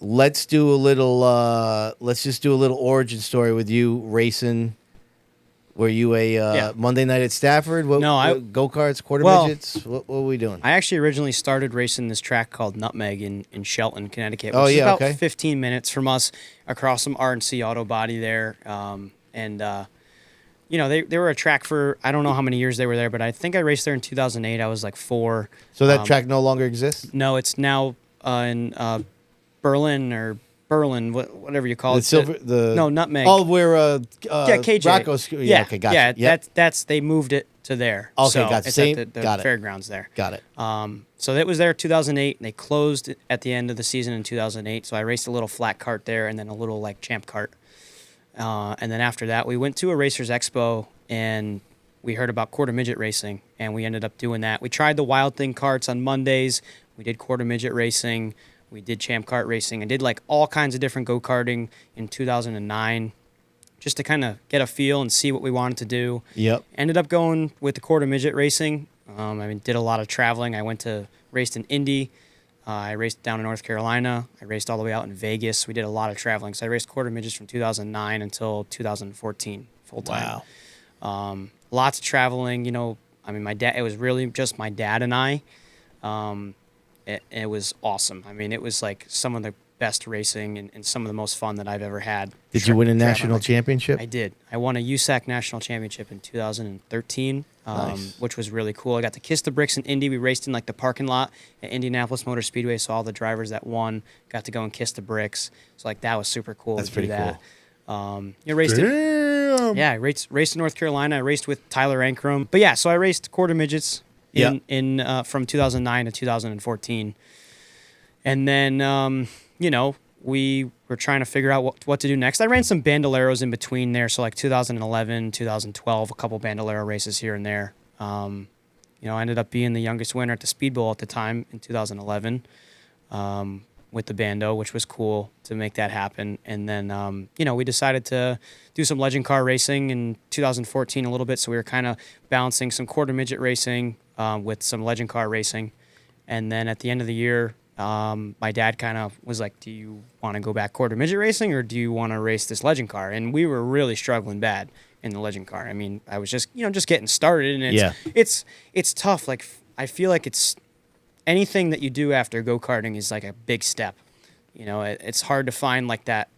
let's do a little. Let's just do a little origin story with you racing. Were you a Monday night at Stafford? Go karts, quarter midgets. What were we doing? I actually originally started racing this track called Nutmeg in Shelton, Connecticut, which is about 15 minutes from us across some R&C auto body there. They were a track for, I don't know how many years they were there, but I think I raced there in 2008. I was like 4. So that track no longer exists? No, it's now in Berlin, whatever you call it. Nutmeg. Oh, where KJ. Rocco's. Yeah, okay, gotcha. Yeah, that's they moved it to there. Okay, so gotcha. It's at the fairgrounds there. Got it. So that was there 2008, and they closed at the end of the season in 2008. So I raced a little flat cart there, and then a little like champ cart. And then after that, we went to a Racers Expo, and we heard about quarter midget racing, and we ended up doing that. We tried the Wild Thing carts on Mondays. We did quarter midget racing. We did champ kart racing. I did like all kinds of different go-karting in 2009 just to kind of get a feel and see what we wanted to do. Yep. Ended up going with the quarter midget racing. Did a lot of traveling. I raced in Indy. I raced down in North Carolina. I raced all the way out in Vegas. We did a lot of traveling. So I raced quarter midgets from 2009 until 2014 full time. Wow. Lots of traveling. My dad. It was really just my dad and I. It was awesome. It was like some of the best racing and some of the most fun that I've ever had. Did you win a national championship? I did. I won a USAC national championship in 2013, nice. Which was really cool. I got to kiss the bricks in Indy. We raced in like the parking lot at Indianapolis Motor Speedway, so all the drivers that won got to go and kiss the bricks. So like that was super cool. That's pretty cool. I raced in North Carolina. I raced with Tyler Ankrum. But yeah, so I raced quarter midgets from 2009 to 2014. And then, we were trying to figure out what to do next. I ran some bandoleros in between there. So like 2011, 2012, a couple bandolero races here and there. I ended up being the youngest winner at the Speedbowl at the time in 2011 with the bando, which was cool to make that happen. And then, we decided to do some legend car racing in 2014 a little bit. So we were kind of balancing some quarter midget racing with some legend car racing. And then at the end of the year, my dad kind of was like, do you want to go back quarter midget racing or do you want to race this legend car? And we were really struggling bad in the legend car. I was just getting started, and it's tough. Like, I feel like it's anything that you do after go-karting is like a big step. It's hard to find like that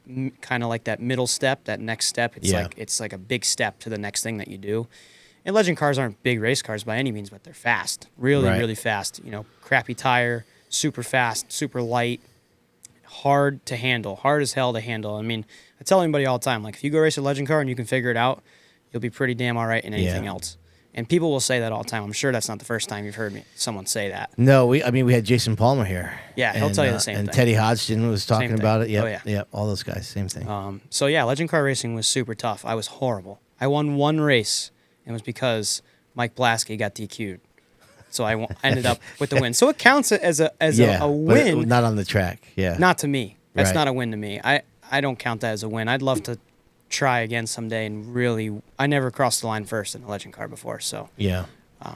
kind of like that middle step, that next step. It's like a big step to the next thing that you do. And legend cars aren't big race cars by any means, but they're fast, really fast. Crappy tire, super fast, super light, hard to handle, hard as hell to handle. I tell anybody all the time, like if you go race a legend car and you can figure it out, you'll be pretty damn all right in anything else. And people will say that all the time. I'm sure that's not the first time you've heard someone say that. No, we had Jason Palmer here. Yeah, he'll tell you the same thing. And Teddy Hodgson was talking about it. Yeah. Yeah, all those guys, same thing. Legend car racing was super tough. I was horrible. I won one race, and it was because Mike Blasky got DQ'd. So I ended up with the win. So it counts as a win. But not on the track, Not to me. That's not a win to me. I don't count that as a win. I'd love to try again someday and really, I never crossed the line first in a legend car before. So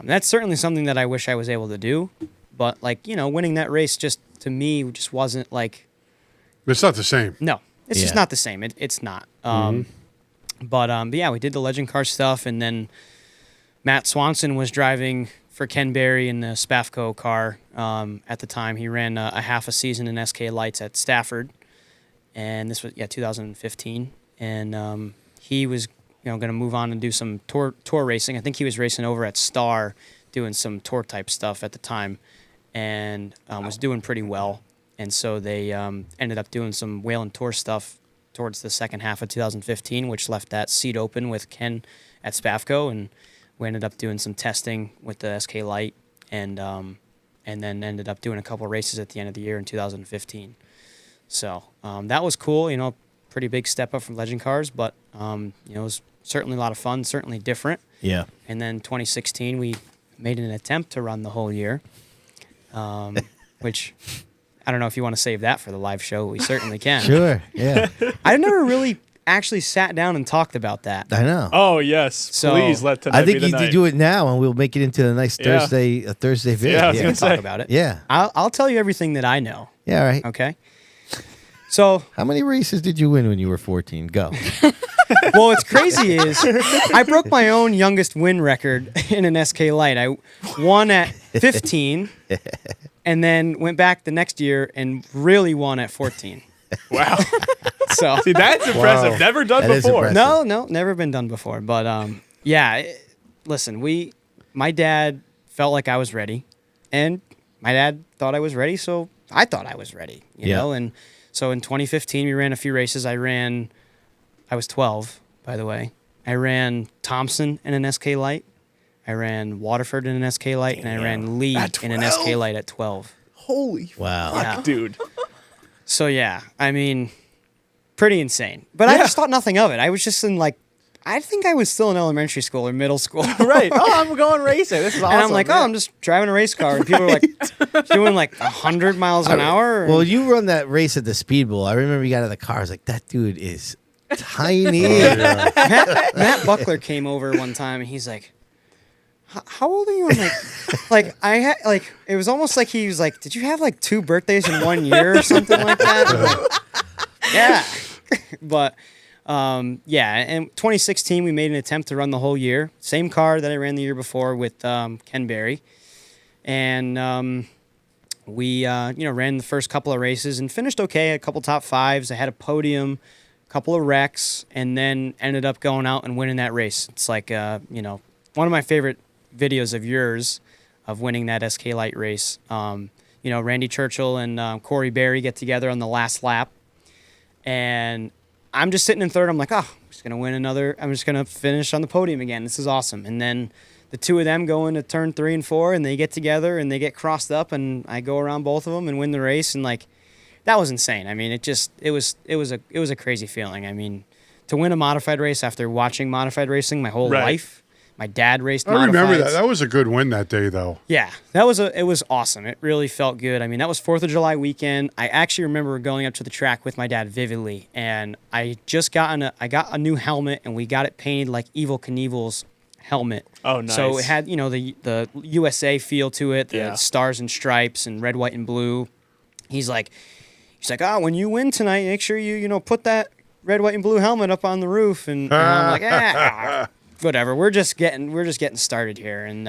that's certainly something that I wish I was able to do. But winning that race just to me just wasn't like. It's not the same. No, it's just not the same. It's not. But we did the legend car stuff, and then Matt Swanson was driving for Ken Berry in the Spafco car at the time. He ran a half a season in SK Lights at Stafford, and this was 2015. And he was going to move on and do some tour racing. I think he was racing over at Star, doing some tour type stuff at the time, and was doing pretty well. And so they ended up doing some Whalen Tour stuff towards the second half of 2015, which left that seat open with Ken at Spafco, and we ended up doing some testing with the SK Light, and then ended up doing a couple races at the end of the year in 2015. So that was cool, pretty big step up from legend cars, but it was certainly a lot of fun, certainly different. Yeah. And then 2016, we made an attempt to run the whole year, which I don't know if you want to save that for the live show. We certainly can. Sure, yeah. I never really actually sat down and talked about that. I know. Oh, yes. So, please let tonight be the night. I think you do it now, and we'll make it into a nice Thursday video. Yeah, we can talk about it. Yeah. I'll tell you everything that I know. Yeah, all right. Okay? So how many races did you win when you were 14? Go. Well, what's crazy is I broke my own youngest win record in an SK Light. I won at 15 and then went back the next year and really won at 14. Wow. So see, that's impressive. Wow. Never done That is before. impressive. No, never been done before. But yeah, listen, my dad felt like I was ready, and my dad thought I was ready, so I thought I was ready, you know. And so in 2015, we ran a few races. I was 12, by the way. I ran Thompson in an SK Light. I ran Waterford in an SK Light, and I ran Lee in an SK Light at 12. Holy fuck, dude. So yeah, I mean, pretty insane. But I just thought nothing of it. I was just in I think I was still in elementary school or middle school. Right. Oh, I'm going racing. This is awesome. And I'm like, I'm just driving a race car. And people are like doing 100 miles an hour. Well, you run that race at the Speedbowl. I remember you got out of the car. I was like, that dude is tiny. Matt Buckler came over one time and he's like, how old are you? I'm I had it was almost like he was like, did you have 2 birthdays in 1 year or something like that? Yeah. But yeah, in 2016 we made an attempt to run the whole year. Same car that I ran the year before with Ken Berry. And we ran the first couple of races and finished okay, a couple top 5s. I had a podium, a couple of wrecks, and then ended up going out and winning that race. It's one of my favorite videos of yours of winning that SK Light race. Randy Churchill and Corey Berry get together on the last lap, and I'm just sitting in third. I'm like, I'm just gonna win another. I'm just gonna finish on the podium again. This is awesome. And then the two of them go into turn 3 and 4, and they get together and they get crossed up, and I go around both of them and win the race. And that was insane. I mean, it was a crazy feeling. I mean, to win a modified race after watching modified racing my whole life. My dad raced modifieds. I remember that. That was a good win that day, though. Yeah, it was awesome. It really felt good. I mean, that was 4th of July weekend. I actually remember going up to the track with my dad vividly, and I just got a new helmet, and we got it painted like Evel Knievel's helmet. Oh, nice. So it had, the USA feel to it, the stars and stripes and red, white, and blue. He's like, when you win tonight, make sure you put that red, white, and blue helmet up on the roof. And I'm like, whatever. We're just getting started here, and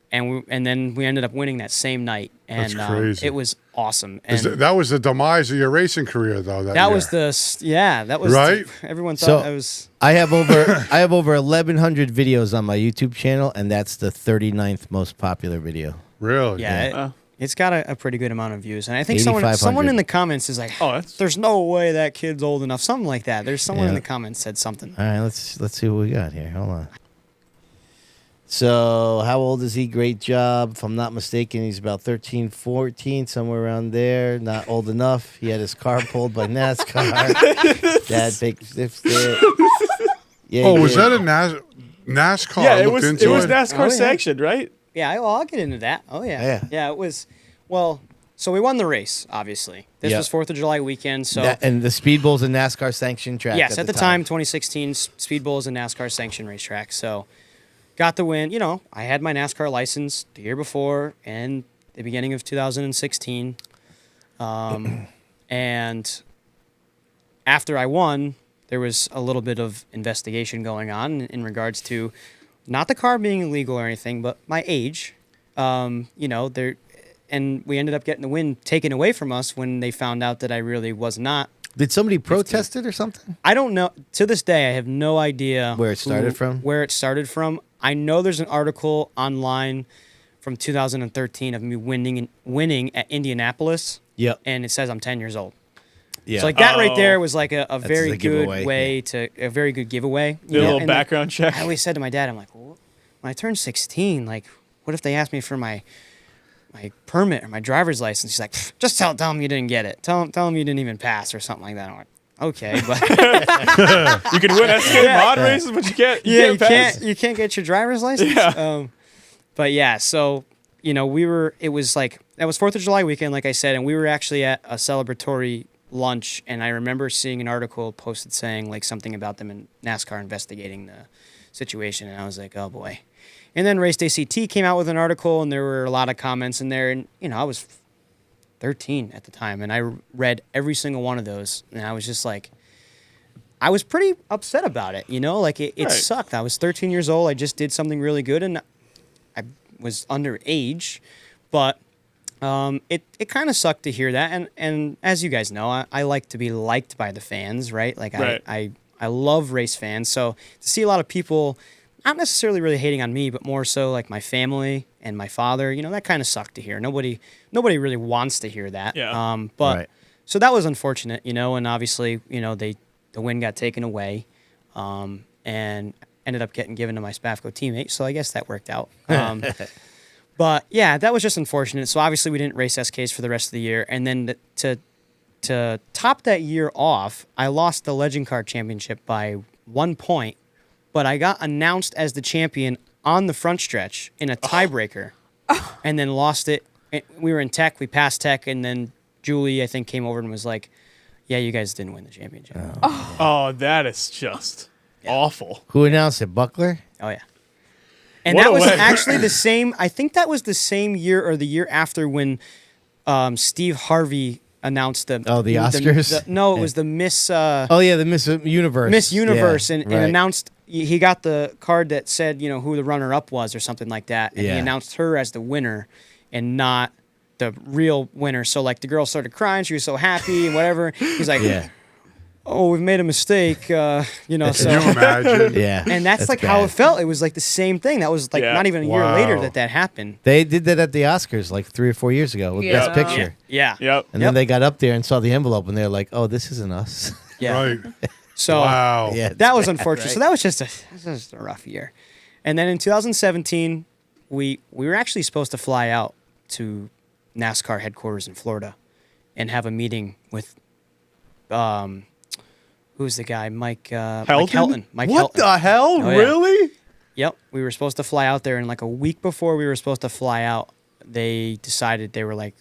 then we ended up winning that same night, and That's crazy. it was awesome. And that was the demise of your racing career, though. That was right. Everyone thought I was. I have over 1,100 videos on my YouTube channel, and that's the 39th most popular video. Really? Yeah. It's got a pretty good amount of views, and I think someone in the comments is like, there's no way that kid's old enough," something like that. There's someone in the comments said something. All right, let's see what we got here. Hold on. So, how old is he? Great job. If I'm not mistaken, he's about 13, 14, somewhere around there. Not old enough. He had his car pulled by NASCAR. Dad picked it. Yeah. Oh, was that a NASCAR? Yeah, it was NASCAR sanctioned, right? Yeah, I'll get into that. Oh, yeah. Yeah, it was, so we won the race, obviously. This was 4th of July weekend, so. And the Speedbowl's a NASCAR sanctioned track. Yes, at the time, 2016, Speedbowl is a NASCAR sanctioned racetrack, so got the win. I had my NASCAR license the year before and the beginning of 2016. And after I won, there was a little bit of investigation going on in regards to not the car being illegal or anything, but my age. And we ended up getting the win taken away from us when they found out that I really was not. Did somebody protest it or something? I don't know. To this day, I have no idea where it started from. I know there's an article online from 2013 of me winning at Indianapolis. Yep. And it says I'm 10 years old. Yeah. So that right there was a very good way to a very good giveaway. A little background check. I always said to my dad, I'm like, well, when I turn 16, what if they ask me for my permit or my driver's license? He's like, just tell them you didn't get it. Tell them you didn't even pass or something like that. I'm like, okay, but you can win SK mod races, but you can't. You can't get your driver's license. Yeah. But yeah, so it was that was 4th of July weekend, like I said, and we were actually at a celebratory lunch, and I remember seeing an article posted saying something about them in NASCAR investigating the situation, and I was like, oh boy. And then Race Day CT came out with an article, and there were a lot of comments in there, and I was 13 at the time, and I read every single one of those, and I was just like, I was pretty upset about it, like it Right. sucked. I was 13 years old. I just did something really good, and I was underage, but it kind of sucked to hear that. And as you guys know, I like to be liked by the fans, right? Like Right. I love race fans, so to see a lot of people not necessarily really hating on me, but more so like my family and my father, that kind of sucked to hear. Nobody really wants to hear that. Yeah. But Right. so that was unfortunate, and obviously, the win got taken away, and ended up getting given to my Spafco teammate. So I guess that worked out. But yeah, that was just unfortunate. So obviously we didn't race SKs for the rest of the year. And then to top that year off, I lost the Legend Car Championship by 1 point, but I got announced as the champion on the front stretch in a tiebreaker, and then lost it. We were in tech, we passed tech, and then Julie, I think, came over and was like, yeah, you guys didn't win the championship. Oh, that is just awful. Who announced it? Buckler? Oh, yeah. And What that a was win. actually the same. I think that was the same year or the year after when Steve Harvey announced the Oscars? no, it was the Miss Oh yeah, the Miss Universe. Miss Universe, Yeah, and right. announced he got the card that said who the runner up was or something like that, and he Yeah. announced her as the winner and not the real winner. So like the girl started crying, she was so happy and whatever. He's like, Yeah, oh, we've made a mistake, So. Can you imagine? yeah. And that's like how bad. it felt. It was like the same thing. That was like Yeah. not even a year Wow. later that happened. They did that at the Oscars like 3 or 4 years ago with Yeah. Best Picture. Yeah. Yep. And then they got up there and saw the envelope and they're like, "Oh, this isn't us." Yeah. Right. So Wow. Yeah, that was it's bad, unfortunate. right? So that was just a rough year. And then in 2017, we were actually supposed to fly out to NASCAR headquarters in Florida and have a meeting with who's the guy? Mike Helton. Mike What Helton. the hell? Oh, yeah. Really? Yep. We were supposed to fly out there, and like a week before we were supposed to fly out, they decided they were like,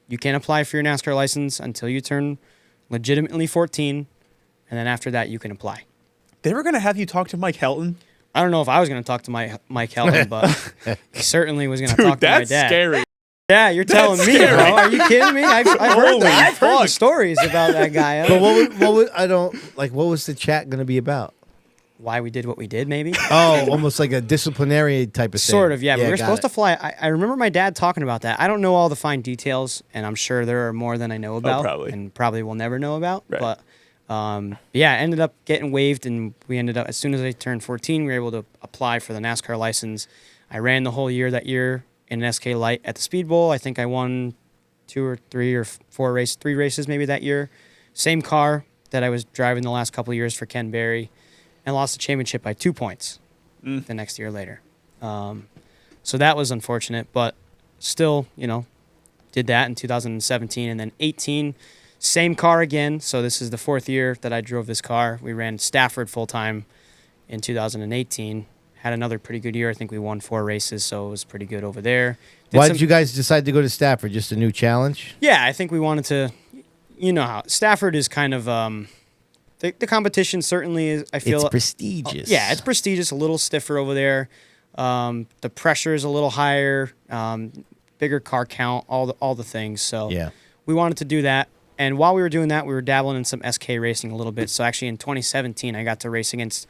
you can't apply for your NASCAR license until you turn legitimately 14, and then after that you can apply. They were gonna have you talk to Mike Helton. I don't know if I was going to talk to Mike Helton, but he certainly was going to Dude, talk to my that's dad. scary. Yeah, you're telling me, scary. bro. Are you kidding me? I've heard Holy the fuck. stories about that guy. But what was the chat going to be about? Why we did what we did, maybe? Oh, almost like a disciplinary type of thing. Sort of, yeah. We were got supposed to it. fly. I remember my dad talking about that. I don't know all the fine details, and I'm sure there are more than I know about, probably. and probably will never know about. Right. But yeah, I ended up getting waived, and we ended up, as soon as I turned 14, we were able to apply for the NASCAR license. I ran the whole year that year in an SK Light at the Speedbowl. I think I won 2 or 3 or 4 races, 3 races maybe that year. Same car that I was driving the last couple of years for Ken Berry, and lost the championship by 2 points the next year later. So that was unfortunate, but still, did that in 2017. And then 18, same car again. So this is the 4th year that I drove this car. We ran Stafford full-time in 2018. Had another pretty good year. I think we won 4 races, so it was pretty good over there. Why did you guys decide to go to Stafford? Just a new challenge? Yeah, I think we wanted to, how Stafford is kind of, the competition certainly is, I feel. It's prestigious. Yeah, it's prestigious, a little stiffer over there. The pressure is a little higher, bigger car count, all the things. So Yeah. we wanted to do that. And while we were doing that, we were dabbling in some SK racing a little bit. So actually in 2017, I got to race against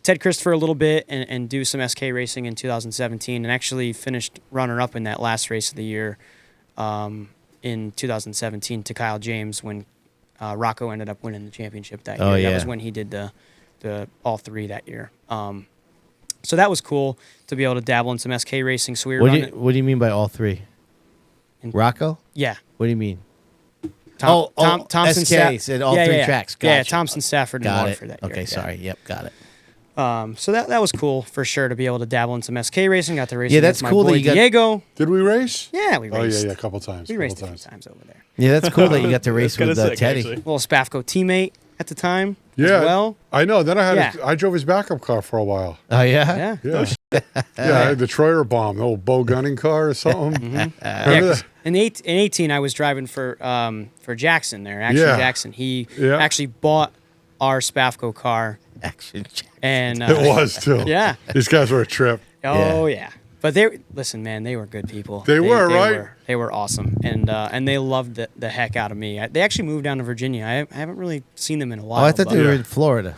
Ted Christopher a little bit and do some SK racing in 2017, and actually finished runner-up in that last race of the year in 2017 to Kyle James when Rocco ended up winning the championship that year. Oh, yeah. That was when he did the all 3 that year. So that was cool to be able to dabble in some SK racing. So we were running. What do you mean by all 3? Rocco? Yeah. What do you mean? Thompson SKs at all 3 tracks. Yeah, Gotcha. Thompson, Stafford, and Got Waterford it. that year. Okay, Yeah. sorry. Yep, got it. So that was cool for sure to be able to dabble in some SK racing. Got to race Yeah, against that's my cool that boy you got- Diego. Did we race? Yeah, we Oh, raced. yeah, a couple times. We couple raced a few times. times over there. Yeah, that's cool that you got to race That's with kinda sick, Teddy. actually. Little Spafco teammate at the time. Yeah. As well. I know. Then I Yeah. I drove his backup car for a while. Oh, yeah? Yeah. Yeah. Yeah, I had the Troyer bomb, the old Bo gunning car or something. Yeah, Remember 'cause that? in 18, I was driving for Jackson there. Action Yeah. Jackson. He Yeah. actually bought our Spafco car, Action Jack. and It was too. Yeah. These guys were a trip. Oh yeah. But listen, man, they were good people. They were, right? They were awesome, and they loved the heck out of me. They actually moved down to Virginia. I haven't really seen them in a while. Oh, I thought they were in Florida.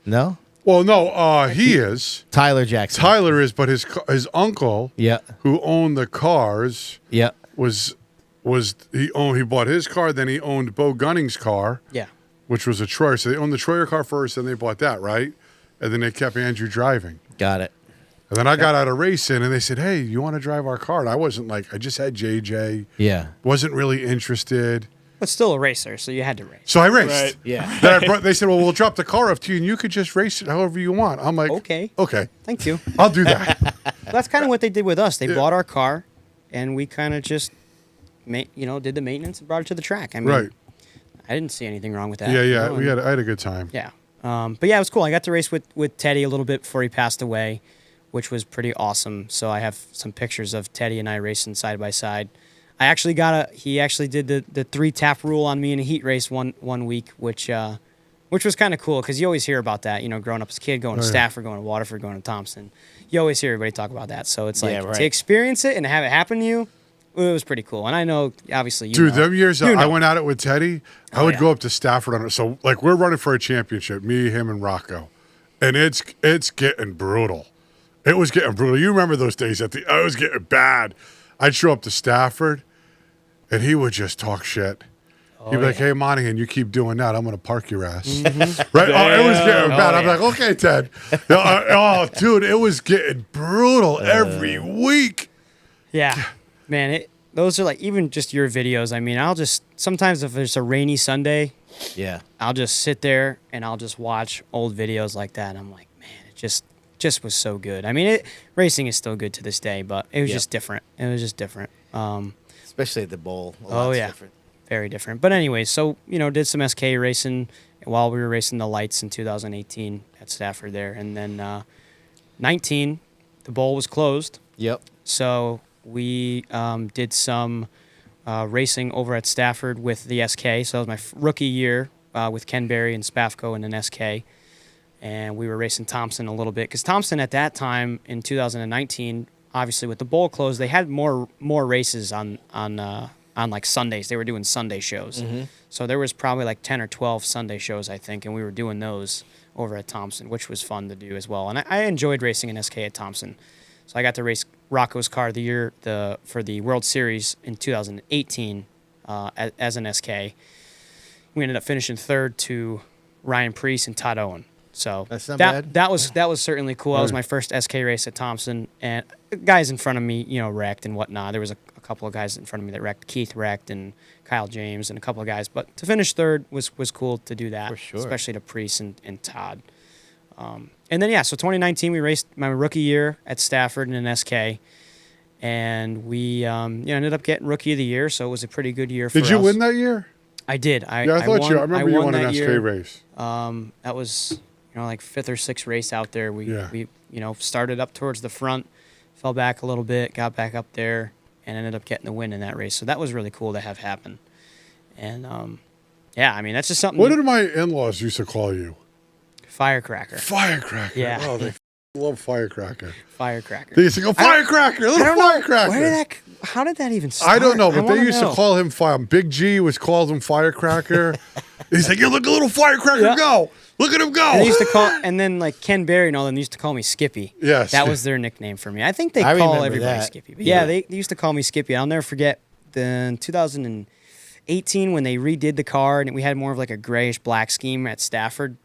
No? Well, no, he is. Tyler Jackson. Tyler is, but his uncle, Yeah. who owned the cars, Yeah. he bought his car, then he owned Bo Gunning's car, Yeah. which was a Troyer. So they owned the Troyer car first, then they bought that, right? And then they kept Andrew driving. Got it. And then I got out of racing, and they said, "Hey, you want to drive our car?" And I wasn't like, I just had JJ. Yeah. Wasn't really interested. But still a racer, so you had to race. So I raced. Right. Yeah. Then they said, "Well, we'll drop the car off to you, and you could just race it however you want." I'm like, Okay. Thank you. I'll do that." That's kind of what they did with us. They bought our car, and we kind of just, did the maintenance and brought it to the track. I mean, Right. I didn't see anything wrong with that. Yeah, you know, I had a good time. Yeah. But yeah, it was cool. I got to race with Teddy a little bit before he passed away, which was pretty awesome. So I have some pictures of Teddy and I racing side by side. He actually did the 3-tap rule on me in a heat race one week, which was kind of cool because you always hear about that, growing up as a kid, going to Stafford, going to Waterford, going to Thompson. You always hear everybody talk about that. So it's like to experience it and have it happen to you, it was pretty cool. And I know, obviously, Dude, them years I went at it with Teddy, I would go up to Stafford on it. So, like, we're running for a championship, me, him, and Rocco. And it's getting brutal. It was getting brutal. You remember those days it was getting bad. I'd show up to Stafford, and he would just talk shit. He'd be like, "Hey, Monahan, you keep doing that, I'm going to park your ass." Mm-hmm. Right? Oh, it was getting bad. I'm like, "Okay, Ted." Dude, it was getting brutal every week. Yeah, man, those are like, even just your videos. I mean, sometimes if it's a rainy Sunday, Yeah. I'll just sit there and I'll just watch old videos like that. And I'm like, man, it just was so good. I mean, racing is still good to this day, but it was just different. It was just different. Especially at the bowl. Different. Very different. But anyway, so, did some SK racing while we were racing the lights in 2018 at Stafford there. And then 19, the bowl was closed. Yep. So we did some racing over at Stafford with the SK. So that was my rookie year with Ken Berry and Spafko in an SK. And we were racing Thompson a little bit. Because Thompson at that time in 2019, obviously with the bowl closed, they had more races on like Sundays. They were doing Sunday shows. Mm-hmm. So there was probably like 10 or 12 Sunday shows, I think. And we were doing those over at Thompson, which was fun to do as well. And I enjoyed racing an SK at Thompson. So I got to race Rocco's car for the World Series in 2018 as an SK. We ended up finishing third to Ryan Preece and Todd Owen. So that's not bad. That was certainly cool. That was my first SK race at Thompson, and guys in front of me, wrecked and whatnot. There was a couple of guys in front of me that wrecked. Keith wrecked and Kyle James and a couple of guys. But to finish third was cool to do that, for sure. Especially to Preece and Todd. And then, so 2019, we raced my rookie year at Stafford in an SK. And we ended up getting Rookie of the Year, so it was a pretty good year for us. Did you win that year? I did. I remember you won an SK race. That was, like 5th or 6th race out there. We started up towards the front, fell back a little bit, got back up there, and ended up getting the win in that race. So that was really cool to have happen. And, I mean, that's just something. What did my in-laws used to call you? Firecracker. Firecracker. Yeah. Oh, they love Firecracker. Firecracker. They used to go, Firecracker, little Firecracker. How did that even start? I don't know, but they used to call him Fire. Big G was called him Firecracker. He's like, "You look a little Firecracker go. Look at him go." And they used to and then like Ken Berry and all them used to call me Skippy. Yes. That was their nickname for me. I think they call everybody Skippy. But they used to call me Skippy. I'll never forget in 2018 when they redid the car and we had more of like a grayish black scheme at Stafford.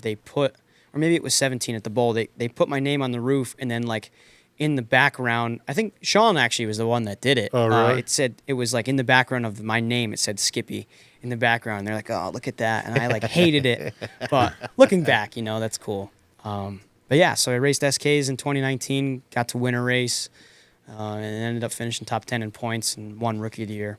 They put, or maybe it was 17 at the bowl, they put my name on the roof and then like in the background, I think Sean actually was the one that did it. Oh, really? It was like in the background of my name, it said Skippy in the background. They're like, "Oh, look at that." And I like hated it. But looking back, that's cool. So I raced SKs in 2019, got to win a race, and ended up finishing top 10 in points and won Rookie of the Year.